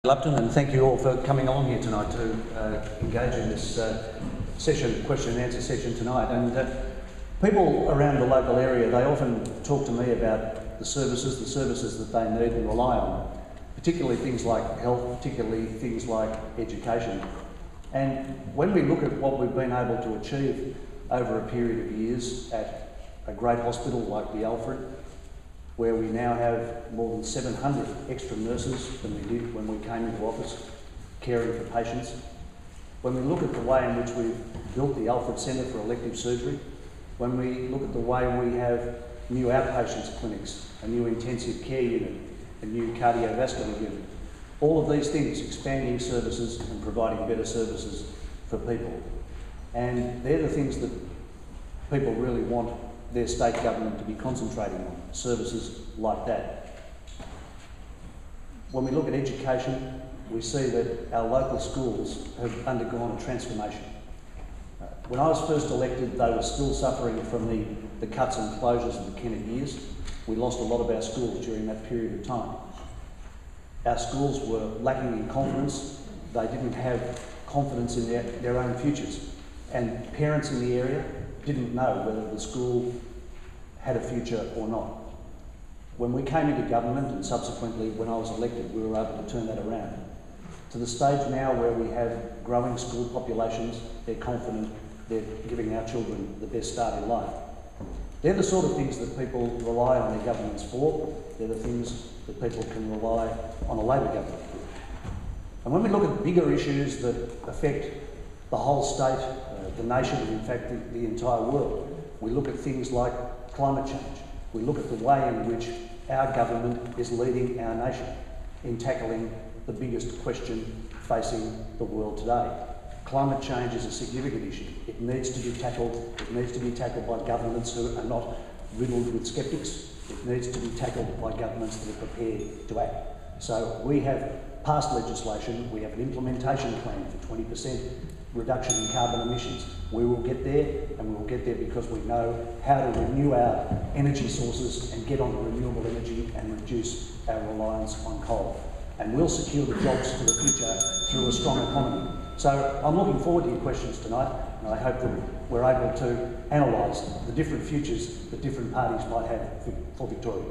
Lupton, and thank you all for coming along here tonight to engage in this session, question and answer session tonight. And people around the local area, they often talk to me about the services that they need and rely on, particularly things like health, particularly things like education. And when we look at what we've been able to achieve over a period of years at a great hospital like the Alfred, where we now have more than 700 extra nurses than we did when we came into office, caring for patients. When we look at the way in which we've built the Alfred Centre for Elective Surgery, when we look at the way we have new outpatients clinics, a new intensive care unit, a new cardiovascular unit, all of these things, expanding services and providing better services for people. And they're the things that people really want their state government to be concentrating on, services like that. When we look at education, we see that our local schools have undergone a transformation. When I was first elected, they were still suffering from the cuts and closures of the Kennett years. We lost a lot of our schools during that period of time. Our schools were lacking in confidence. They didn't have confidence in their own futures. And parents in the area didn't know whether the school had a future or not. When we came into government, and subsequently when I was elected, we were able to turn that around to the stage now where we have growing school populations. They're confident, they're giving our children the best start in life. They're the sort of things that people rely on their governments for. They're the things that people can rely on a Labor government for. And when we look at bigger issues that affect the whole state, the nation, and in fact the entire world, we look at things like climate change. We look at the way in which our government is leading our nation in tackling the biggest question facing the world today. Climate change is a significant issue. It needs to be tackled. It needs to be tackled by governments who are not riddled with sceptics. It needs to be tackled by governments that are prepared to act. So we have passed legislation. We have an implementation plan for 20% reduction in carbon emissions. We will get there, and we will get there because we know how to renew our energy sources and get onto renewable energy and reduce our reliance on coal. And we'll secure the jobs for the future through a strong economy. So I'm looking forward to your questions tonight, and I hope that we're able to analyse the different futures that different parties might have for Victoria.